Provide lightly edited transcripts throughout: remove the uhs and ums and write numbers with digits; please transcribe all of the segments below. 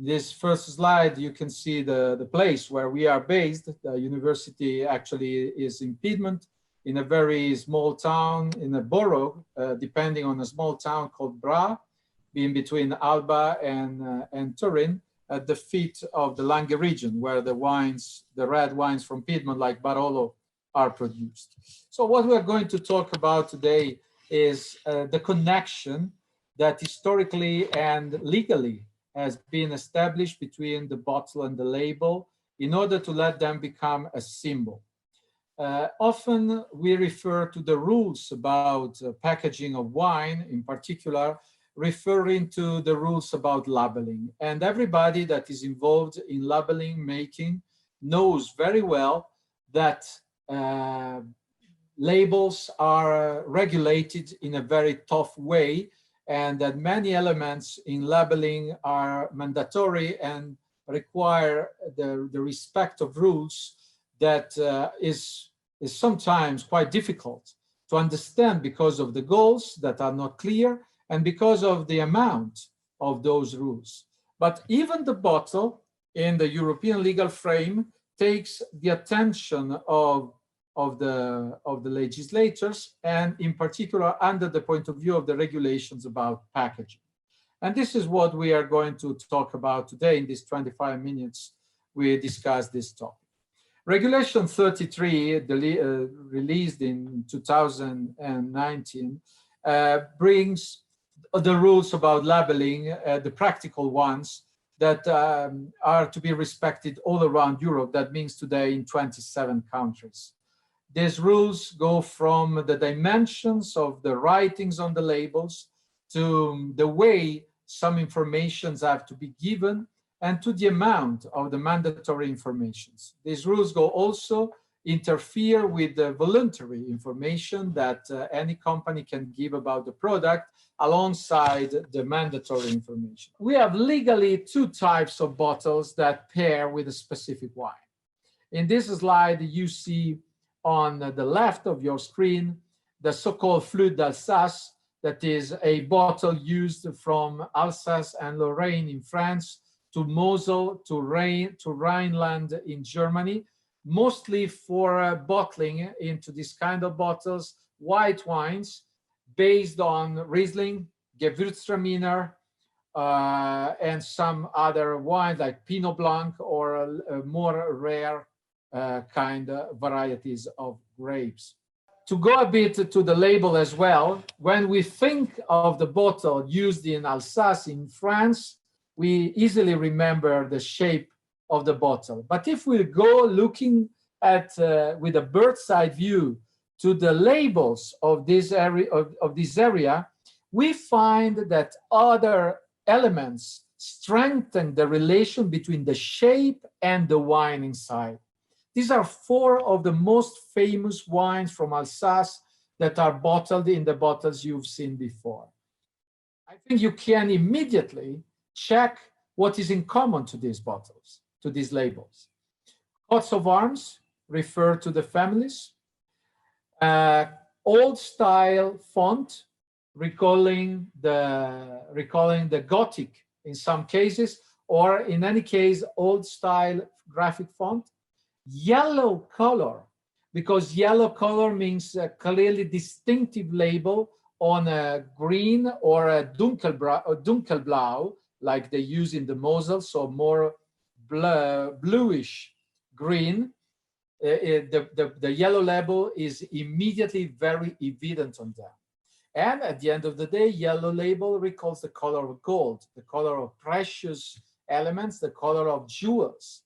This first slide, you can see the place where we are based. The university actually is in Piedmont, in a very small town, in a borough, depending on a small town called Bra, being between Alba and Turin, at the feet of the Langhe region, where the wines, the red wines from Piedmont, like Barolo, are produced. So what we're going to talk about today is the connection that historically and legally has been established between the bottle and the label in order to let them become a symbol. Often we refer to the rules about packaging of wine, in particular, referring to the rules about labeling. And everybody that is involved in labeling making knows very well that labels are regulated in a very tough way, and that many elements in labeling are mandatory and require the respect of rules that is sometimes quite difficult to understand because of the goals that are not clear and because of the amount of those rules. But even the bottle in the European legal frame takes the attention of the legislators, and in particular under the point of view of the regulations about packaging. And this is what we are going to talk about today. In these 25 minutes, we discuss this topic. Regulation 33, released in 2019, brings the rules about labeling, the practical ones that are to be respected all around Europe. That means today in 27 countries. These rules go from the dimensions of the writings on the labels to the way some informations have to be given and to the amount of the mandatory informations. These rules go also interfere with the voluntary information that any company can give about the product alongside the mandatory information. We have legally two types of bottles that pair with a specific wine. In this slide, you see on the left of your screen, the so-called Flûte d'Alsace, that is a bottle used from Alsace and Lorraine in France to Mosel, to Rhineland in Germany, mostly for bottling into this kind of bottles, white wines based on Riesling, Gewürztraminer, and some other wines like Pinot Blanc or more rare kind of varieties of grapes. To go a bit to the label as well, when we think of the bottle used in Alsace in France, we easily remember the shape of the bottle. But if we go looking at with a bird's eye view to the labels of this area, we find that other elements strengthen the relation between the shape and the wine inside. These are four of the most famous wines from Alsace that are bottled in the bottles you've seen before. I think you can immediately check what is in common to these bottles, to these labels. Coats of arms refer to the families. Old style font, recalling the Gothic in some cases, or in any case, old style graphic font. Yellow color, because yellow color means a clearly distinctive label on a green or a dunkelblau, like they use in the Mosel, so more bluish green. The yellow label is immediately very evident on them. And at the end of the day, yellow label recalls the color of gold, the color of precious elements, the color of jewels.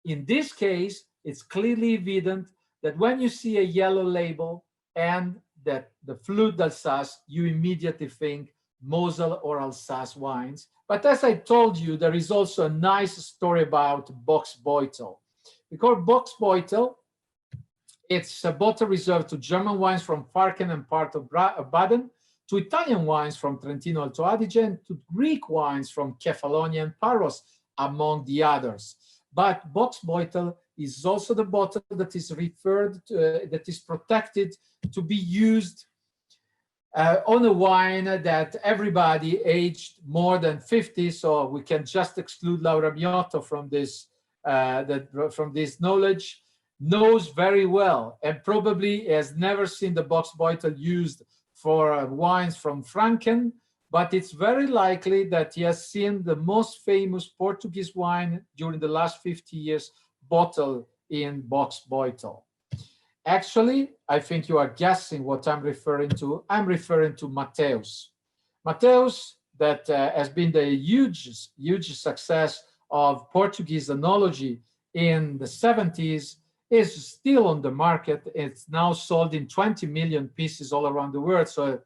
In this case, it's clearly evident that when you see a yellow label and that the Flûte d'Alsace, you immediately think Mosel or Alsace wines. But as I told you, there is also a nice story about box boitol. Because box boitol, it's a bottle reserved to German wines from Franken and part of Baden, to Italian wines from Trentino Alto Adige, and to Greek wines from Kefalonia and Paros, among the others. But box boitol is also the bottle that is referred to, that is protected to be used on a wine that everybody aged more than 50, so we can just exclude Laura Miotto from this, from this knowledge, knows very well and probably has never seen the box boitol used for wines from Franken, but it's very likely that he has seen the most famous Portuguese wine during the last 50 years bottled in box boitol. Actually, I think you are guessing what I'm referring to. I'm referring to Mateus. Mateus, that has been the huge success of Portuguese enology in the 70s, is still on the market. It's now sold in 20 million pieces all around the world, so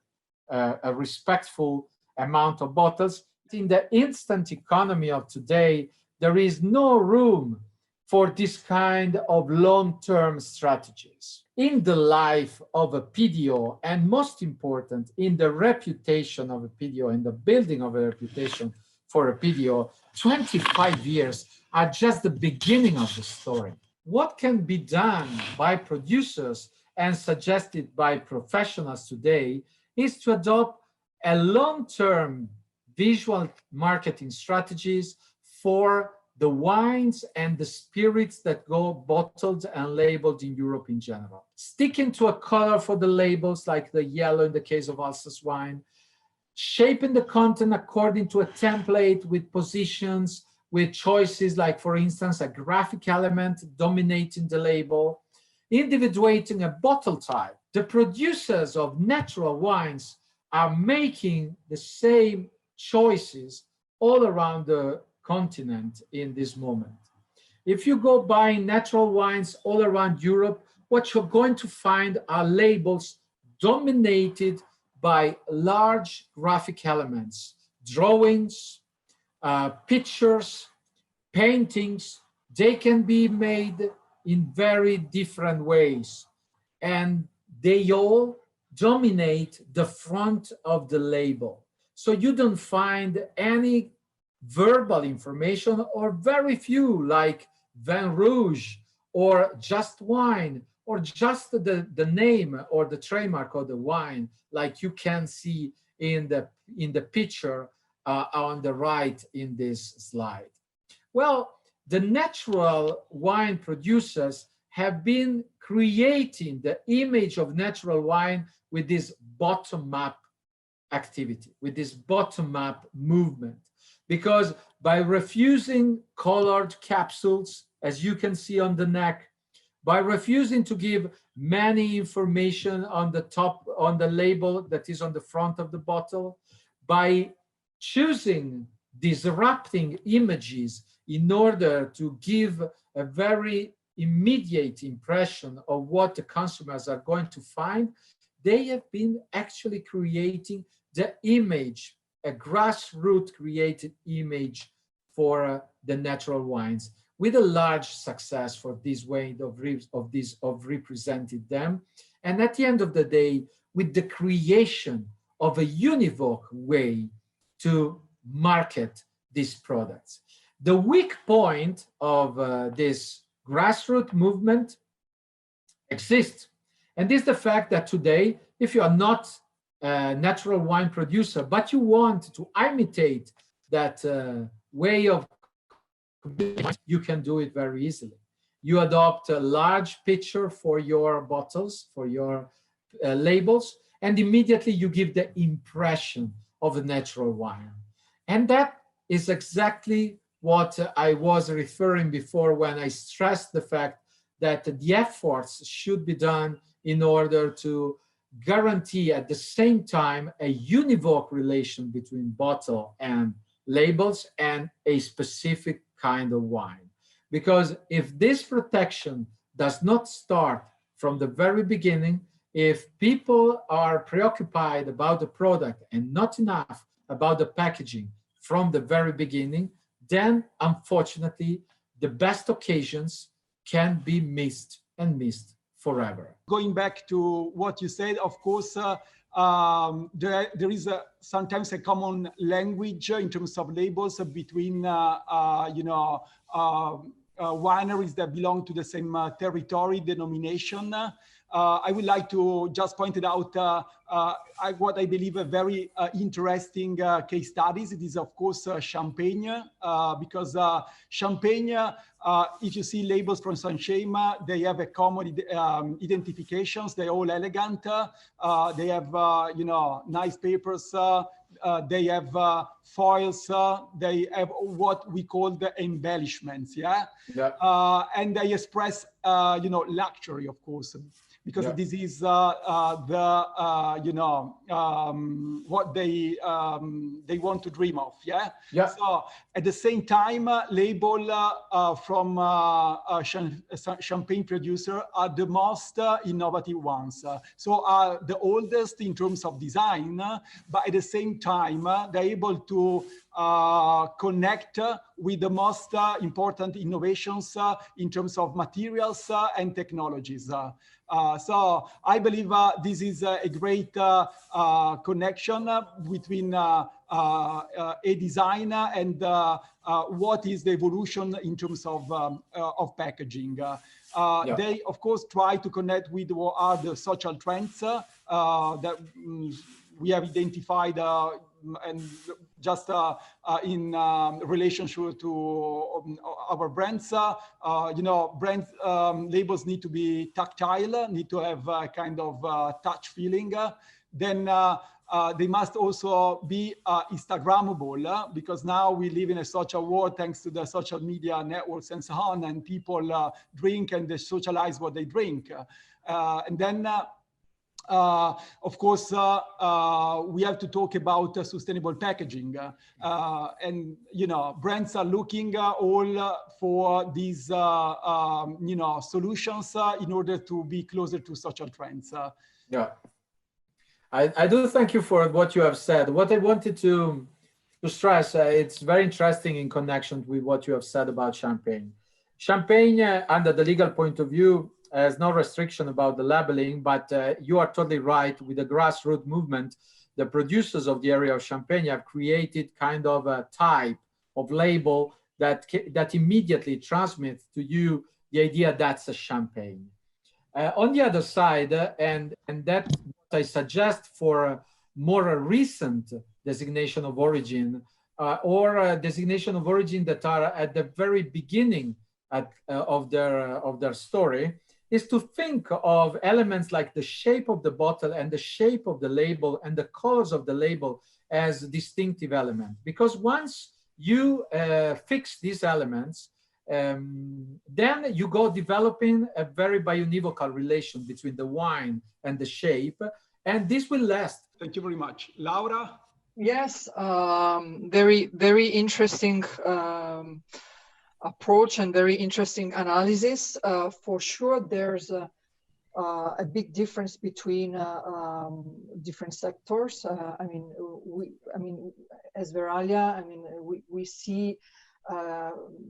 a respectful amount of bottles. In the instant economy of today, there is no room for this kind of long-term strategies. In the life of a PDO, and most important, in the reputation of a PDO and the building of a reputation for a PDO, 25 years are just the beginning of the story. What can be done by producers and suggested by professionals today is to adopt a long-term visual marketing strategies for the wines and the spirits that go bottled and labeled in Europe in general. Sticking to a color for the labels, like the yellow in the case of Alsace wine, shaping the content according to a template with positions, with choices like, for instance, a graphic element dominating the label, individuating a bottle type. The producers of natural wines are making the same choices all around the continent in this moment. If you go buying natural wines all around Europe, what you're going to find are labels dominated by large graphic elements, drawings, pictures, paintings. They can be made in very different ways, and they all dominate the front of the label. So you don't find any verbal information, or very few, like Vin Rouge or just wine, or just the name or the trademark of the wine, like you can see in the picture on the right in this slide. Well, the natural wine producers have been creating the image of natural wine with this bottom-up activity, with this bottom-up movement. Because by refusing colored capsules, as you can see on the neck, by refusing to give many information on the top, on the label that is on the front of the bottle, by choosing disrupting images in order to give a very immediate impression of what the consumers are going to find, they have been actually creating the image, a grassroots created image for the natural wines, with a large success for this way of representing them. And at the end of the day, with the creation of a univoc way to market these products. The weak point of this grassroots movement exists. And this is the fact that today, if you are not a natural wine producer, but you want to imitate that way of, you can do it very easily. You adopt a large picture for your bottles, for your labels, and immediately you give the impression of a natural wine. And that is exactly what I was referring before when I stressed the fact that the efforts should be done in order to guarantee at the same time a univoc relation between bottle and labels and a specific kind of wine. Because if this protection does not start from the very beginning, if people are preoccupied about the product and not enough about the packaging from the very beginning, then unfortunately the best occasions can be missed and missed forever. Going back to what you said, of course, there is sometimes a common language in terms of labels between, wineries that belong to the same territory denomination. I would like to just point it out what I believe a very interesting case studies. It is, of course, Champagne, because Champagne, if you see labels from Saint-James, they have a common identifications. They're all elegant. They have, nice papers. They have foils. They have what we call the embellishments. Yeah. And they express, luxury, of course, because this is what they want to dream of. So at the same time, label from champagne producer are the most innovative ones. So are the oldest in terms of design, but at the same time, they're able to connect with the most important innovations in terms of materials and technologies. So I believe this is a great connection between a designer and what is the evolution in terms of packaging. They, of course, try to connect with what are the social trends that we have identified and just in relationship to our brands. Brand labels need to be tactile, need to have a kind of touch feeling. Then they must also be Instagrammable, because now we live in a social world thanks to the social media networks and so on, and people drink and they socialize what they drink. And then of course, we have to talk about sustainable packaging, and brands are looking all for these solutions in order to be closer to social trends. I do thank you for what you have said. What I wanted to stress, it's very interesting in connection with what you have said about Champagne. Champagne, under the legal point of view, has no restriction about the labeling, but you are totally right. With the grassroots movement, the producers of the area of Champagne have created kind of a type of label that immediately transmits to you the idea that's a champagne. On the other side, and that's what I suggest for a more recent designation of origin, or designation of origin that are at the very beginning of their story, is to think of elements like the shape of the bottle and the shape of the label and the colors of the label as distinctive elements. Because once you fix these elements, then you go developing a very bionivocal relation between the wine and the shape, and this will last. Thank you very much. Laura? Yes, very, very interesting approach and very interesting analysis. For sure, there's a big difference between different sectors. As Veralia, we see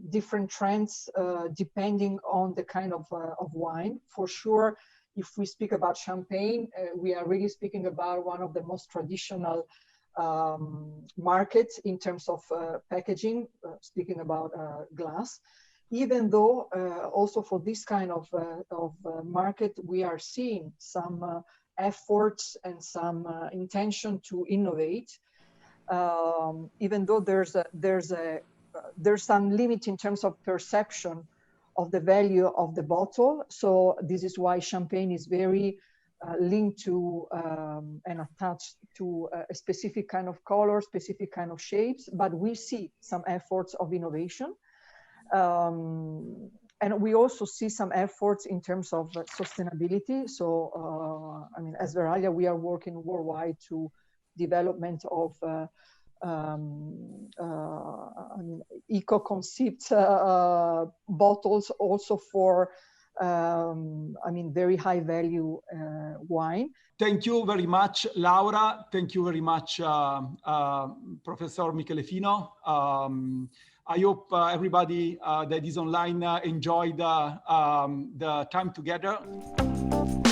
different trends depending on the kind of wine. For sure, if we speak about Champagne, we are really speaking about one of the most traditional markets in terms of packaging, speaking about glass. Even though also for this kind of market, we are seeing some efforts and some intention to innovate. Even though there's some limit in terms of perception of the value of the bottle. So this is why Champagne is very linked to and attached to a specific kind of color, specific kind of shapes, but we see some efforts of innovation. And we also see some efforts in terms of sustainability. So, as Veralia, we are working worldwide to development of eco-concept bottles also for very high value wine. Thank you very much, Laura. Thank you very much, Professor Michel Fino. I hope everybody that is online enjoyed the time together. you.